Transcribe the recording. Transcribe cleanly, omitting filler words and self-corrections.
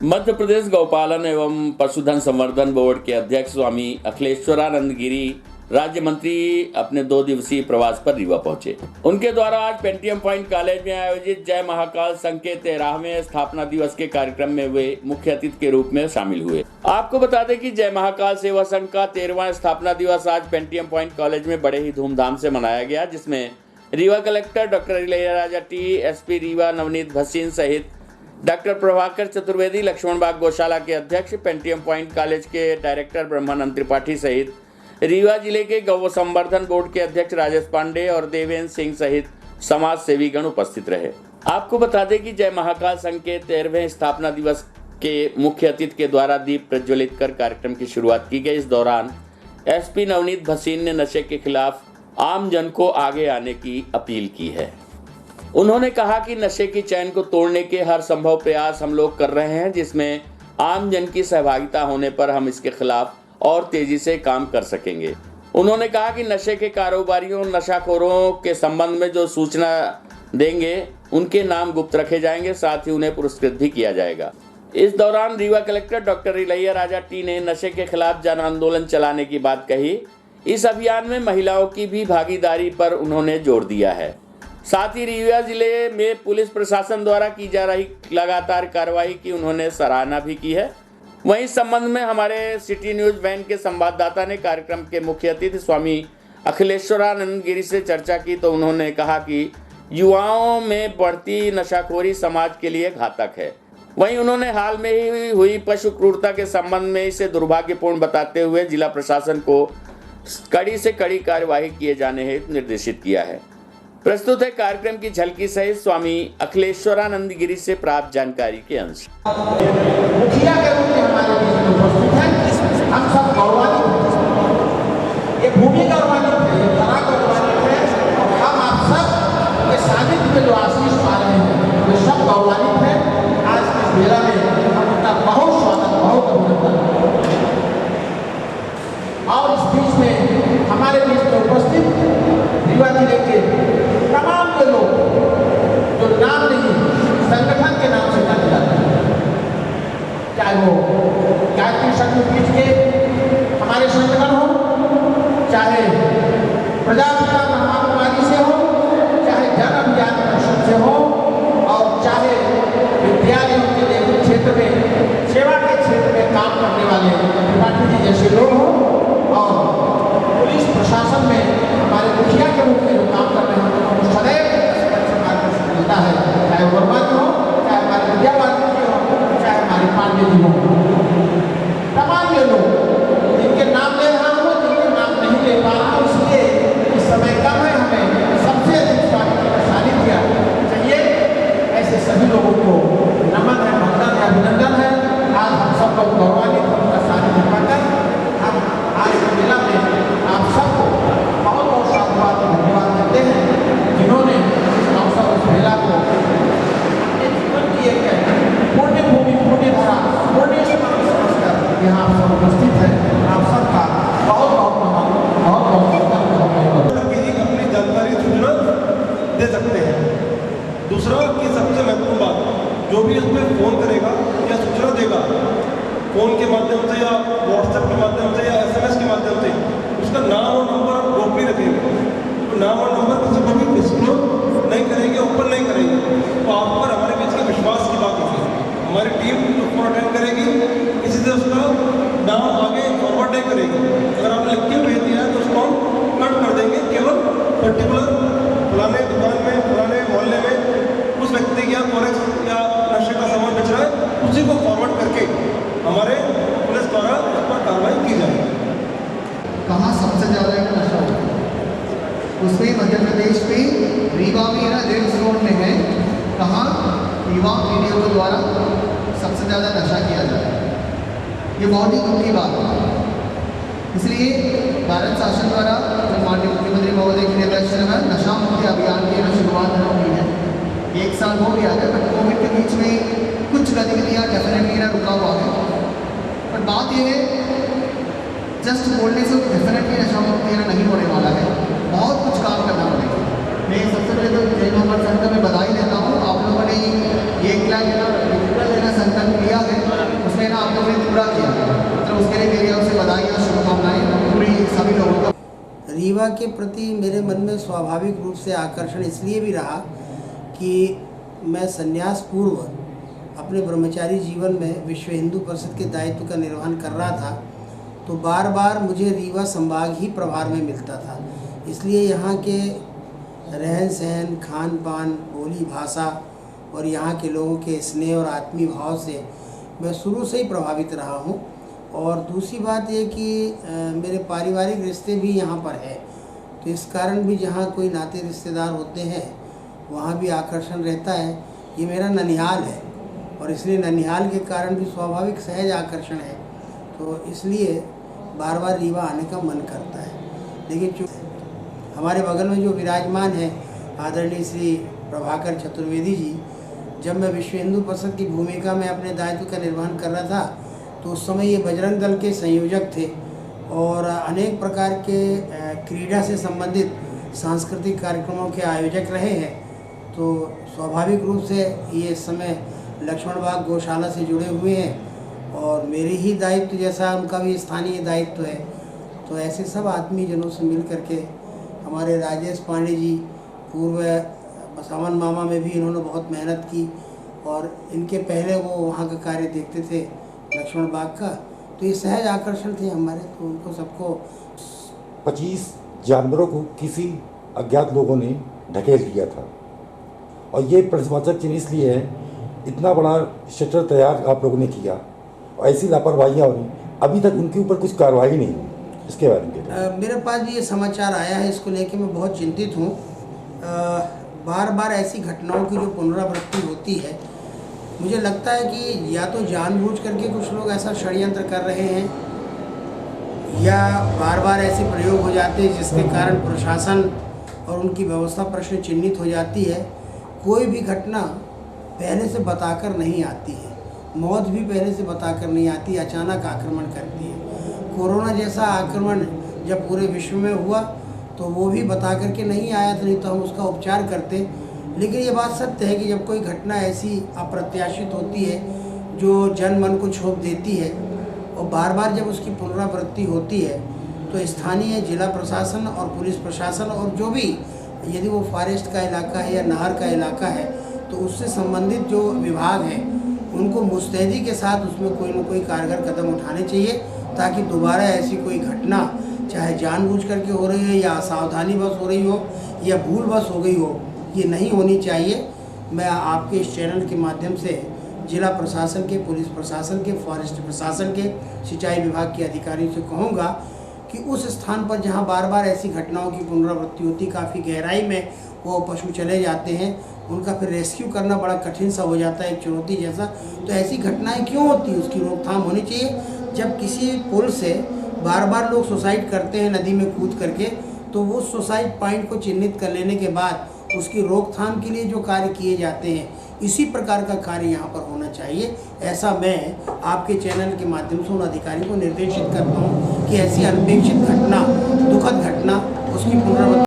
मध्य प्रदेश गौपालन एवं पशुधन संवर्धन बोर्ड के अध्यक्ष स्वामी अखिलेश्वरानंद गिरी राज्य मंत्री अपने 2 दिवसीय प्रवास पर रीवा पहुंचे। उनके द्वारा आज पेंटियम पॉइंट कॉलेज में आयोजित जय महाकाल संघ के 13वें स्थापना दिवस के कार्यक्रम में वे मुख्य अतिथि के रूप में शामिल हुए। आपको बता दें कि जय महाकाल सेवा संघ का 13वां स्थापना दिवस आज पेंटियम पॉइंट कॉलेज में बड़े ही धूमधाम से मनाया गया, जिसमें Rewa collector doctor Ilaiyaraaja T, SP Rewa Navneet Bhasin सहित डॉक्टर प्रभाकर चतुर्वेदी, लक्ष्मण बाग गौशाला के अध्यक्ष, पेंटियम पॉइंट कॉलेज के डायरेक्टर ब्रह्मानंद त्रिपाठी सहित रीवा जिले के गौ संवर्धन बोर्ड के अध्यक्ष राजेश पांडे और देवेंद्र सिंह सहित समाज सेवीगण उपस्थित रहे। आपको बता दें कि जय महाकाल संघ के 13वें स्थापना दिवस के मुख्य अतिथि के द्वारा दीप प्रज्वलित कर कार्यक्रम की शुरुआत की गई। इस दौरान एसपी नवनीत भसीन ने नशे के खिलाफ आम जन को आगे आने की अपील की है। उन्होंने कहा कि नशे की चैन को तोड़ने के हर संभव प्रयास हम लोग कर रहे हैं, जिसमें आम जन की सहभागिता होने पर हम इसके खिलाफ और तेजी से काम कर सकेंगे। उन्होंने कहा कि नशे के कारोबारियों, नशाखोरों के संबंध में जो सूचना देंगे उनके नाम गुप्त रखे जाएंगे, साथ ही उन्हें पुरस्कृत भी किया जाएगा। इस दौरान Rewa collector doctor Ilaiyaraaja T ने नशे के खिलाफ जन आंदोलन चलाने की बात कही। इस अभियान में महिलाओं की भी भागीदारी पर उन्होंने जोर दिया है। साथ ही रीवा जिले में पुलिस प्रशासन द्वारा की जा रही लगातार कार्रवाई की उन्होंने सराहना भी की है। वहीं इस संबंध में हमारे सिटी न्यूज वैन के संवाददाता ने कार्यक्रम के मुख्य अतिथि स्वामी अखिलेश्वरानंद गिरी से चर्चा की, तो उन्होंने कहा कि युवाओं में बढ़ती नशाखोरी समाज के लिए घातक है। वहीं उन्होंने हाल में ही हुई पशु क्रूरता के संबंध में इसे दुर्भाग्यपूर्ण बताते हुए जिला प्रशासन को कड़ी से कड़ी कार्यवाही किए जाने हेतु निर्देशित किया है। प्रस्तुत है कार्यक्रम की झलकी सहित स्वामी अखिलेश्वरानंद गिरी से प्राप्त जानकारी के अंश। मुखिया के रूप में हमारे बीच में उपस्थित हैं। हम सब गौरवान्वित हैं, ये भूमि गौरवान्वित है, ये धरा गौरवान्वित है, और हम आप सब के सानिध्य में जो आशीष पा रहे हैं वे सब गौरवान्वित हैं। आज इस मेला में हम उनका बहुत स्वागत, बहुत अभिनंदन। और इस बीच में हमारे बीच में उपस्थित रीवा जिले के तमाम लोग जो नाम नहीं संगठन के नाम से जाने जाते हैं, चाहे वो गायत्री शक्तिपीठ के हमारे संगठन हो, चाहे प्रजापिता महाकुमारी से हो, चाहे जन अभियान परिषद से हो, और चाहे विद्यालयों के लिए क्षेत्र में सेवा के क्षेत्र में काम करने वाले त्रिपाठी जी जैसे लोग हों, और पुलिस प्रशासन में हमारे मुखिया के रूप में जो काम कर रहे हैं उनको सदैव मार्गदर्शन मिलता है, चाहे वो वर्मा जी हो, चाहे हमारे विद्यावादी जी हो, चाहे हमारे पांडे जी हो। तमाम ये लोग जिनके नाम ले रहा हूँ, जिनके नाम नहीं ले पा रहा हूँ, इसलिए इस समय कम है, हमें सबसे अधिक स्वागत का सानिध्य चाहिए। ऐसे सभी लोगों को नमन है, वंदन है, अभिनंदन है। आज हम सब लोग गौरवान्वित उनका सानिध्य पाकर हम आज के मेला में आप सबको बहुत बहुत साधुवाद और धन्यवाद देते हैं, जिन्होंने इस अवसर, इस मेला को अपने जीवन की एक पुण्य भूमि, पुण्य धरा, पुण्य समाधि समझकर यहाँ आप सब उपस्थित हैं। आप सबका बहुत बहुत नमन, बहुत बहुत अपनी जानकारी सूचना दे सकते हैं। दूसरा कि सबसे महत्वपूर्ण बात, जो भी इसमें फोन करेगा या सूचना देगा, फोन के माध्यम से या व्हाट्सएप के माध्यम से या SMS के माध्यम से, उसका नाम और नंबर गोपनीय रखेंगे। तो नाम और नंबर किसी को भी डिस्क्लोज नहीं करेंगे, ओपन नहीं करेंगे। तो आप पर हमारे बीच के विश्वास की बात होगी। हमारी टीम उसको अटेंड करेगी, किसी से उसका नाम आगे फॉरवर्ड नहीं करेगी। अगर आपने लिख के भेज दिया है तो उसको हम कट कर देंगे। केवल पर्टिकुलर फलाने दुकान में, फलाने मोहल्ले में उस व्यक्ति की या फॉरेक्स या नशे का सामान बेच रहा है, उसी को फॉरवर्ड करके हमारे पुलिस द्वारा उस पर कार्रवाई की जाएगी। कहाँ सबसे ज़्यादा नशा होता है, उसमें मध्य प्रदेश में रीवा में ना रिम्स रोड में है, कहाँ रीवा वीडियो के द्वारा सबसे ज़्यादा नशा किया जाता है। ये बहुत ही दुख की बात है। इसलिए भारत शासन द्वारा माननीय मुख्यमंत्री महोदय की निर्देशन में नशा मुक्ति अभियान की शुरुआत हुई है। 1 साल हो गया है, बट कोविड के बीच में कुछ गतिविधियाँ डेफिनेटली ना रुका हुआ है। पर बात यह है, जस्ट बोलने से डेफिनेटली नशा मुक्ति नहीं होने वाला है, बहुत कुछ काम करना पड़ेगा। मैं सबसे पहले तो जय महाकाल संघ का मैं बधाई देता हूँ। आप लोगों ने 1 लाख डिजिटल संकल्प लिया है उसमें ना आप लोगों ने पूरा किया, मतलब उसके लिए मेरी ओर से बधाई और शुभकामनाएं पूरी सभी लोगों को। रीवा के प्रति मेरे मन में स्वाभाविक रूप से आकर्षण इसलिए भी रहा कि मैं संन्यास पूर्व अपने ब्रह्मचारी जीवन में विश्व हिंदू परिषद के दायित्व का निर्वहन कर रहा था, तो बार बार मुझे रीवा संभाग ही प्रभार में मिलता था। इसलिए यहाँ के रहन सहन, खान पान, बोली भाषा और यहाँ के लोगों के स्नेह और आत्मीय भाव से मैं शुरू से ही प्रभावित रहा हूँ। और दूसरी बात ये कि मेरे पारिवारिक रिश्ते भी यहाँ पर है, तो इस कारण भी जहाँ कोई नाते रिश्तेदार होते हैं वहाँ भी आकर्षण रहता है। ये मेरा ननिहाल है और इसलिए ननिहाल के कारण भी स्वाभाविक सहज आकर्षण है, तो इसलिए बार बार रीवा आने का मन करता है। लेकिन हमारे बगल में जो विराजमान है आदरणीय श्री प्रभाकर चतुर्वेदी जी, जब मैं विश्व हिंदू परिषद की भूमिका में अपने दायित्व का निर्वहन कर रहा था तो उस समय ये बजरंग दल के संयोजक थे और अनेक प्रकार के क्रीड़ा से संबंधित सांस्कृतिक कार्यक्रमों के आयोजक रहे हैं। तो स्वाभाविक रूप से ये इस समय लक्ष्मण बाग गौशाला से जुड़े हुए हैं और मेरे ही दायित्व जैसा उनका भी स्थानीय दायित्व है। तो ऐसे सब आत्मीय जनों से मिल करके हमारे राजेश पांडे जी पूर्व बसावन मामा में भी इन्होंने बहुत मेहनत की और इनके पहले वो वहाँ का कार्य देखते थे लक्ष्मण बाग का, तो ये सहज आकर्षण थे हमारे। तो उनको सबको 25 जानवरों को किसी अज्ञात लोगों ने ढकेल दिया था और ये प्रतिष्ठावाचक चिन्ह इसलिए है, इतना बड़ा शटर तैयार आप लोगों ने किया और ऐसी लापरवाहियाँ हो रही, अभी तक उनके ऊपर कुछ कार्रवाई नहीं हुई, इसके बारे में मेरे पास भी ये समाचार आया है, इसको लेके मैं बहुत चिंतित हूँ। बार बार ऐसी घटनाओं की जो पुनरावृत्ति होती है, मुझे लगता है कि या तो जानबूझ करके कुछ लोग ऐसा षड्यंत्र कर रहे हैं या बार बार ऐसे प्रयोग हो जाते हैं जिसके कारण प्रशासन और उनकी व्यवस्था प्रश्न चिन्हित हो जाती है। कोई भी घटना पहले से बताकर नहीं आती है, मौत भी पहले से बताकर नहीं आती, अचानक आक्रमण करती है। कोरोना जैसा आक्रमण जब पूरे विश्व में हुआ तो वो भी बता करके नहीं आया था, नहीं तो हम उसका उपचार करते। लेकिन ये बात सत्य है कि जब कोई घटना ऐसी अप्रत्याशित होती है जो जन मन को छोप देती है और बार बार जब उसकी पुनरावृत्ति होती है तो स्थानीय जिला प्रशासन और पुलिस प्रशासन और जो भी, यदि वो फॉरेस्ट का इलाका है या नहर का इलाका है, तो उससे संबंधित जो विभाग हैं उनको मुस्तैदी के साथ उसमें कोई न कोई कारगर कदम उठाने चाहिए ताकि दोबारा ऐसी कोई घटना, चाहे जानबूझ करके हो रही है या असावधानी बस हो रही हो या भूल बस हो गई हो, ये नहीं होनी चाहिए। मैं आपके इस चैनल के माध्यम से जिला प्रशासन के, पुलिस प्रशासन के, फॉरेस्ट प्रशासन के, सिंचाई विभाग के अधिकारियों से कहूँगा कि उस स्थान पर जहाँ बार बार ऐसी घटनाओं की पुनरावृत्ति होती, काफ़ी गहराई में वो पशु चले जाते हैं, उनका फिर रेस्क्यू करना बड़ा कठिन सा हो जाता है, एक चुनौती जैसा। तो ऐसी घटनाएं क्यों होती है, उसकी रोकथाम होनी चाहिए। जब किसी पुल से बार बार लोग सुसाइड करते हैं नदी में कूद करके, तो वो सुसाइड पॉइंट को चिन्हित कर लेने के बाद उसकी रोकथाम के लिए जो कार्य किए जाते हैं, इसी प्रकार का कार्य यहाँ पर होना चाहिए। ऐसा मैं आपके चैनल के माध्यम से उन अधिकारियों को निर्देशित करता हूँ कि ऐसी अनपेक्षित घटना, दुखद घटना, उसकी पुनरावृत्ति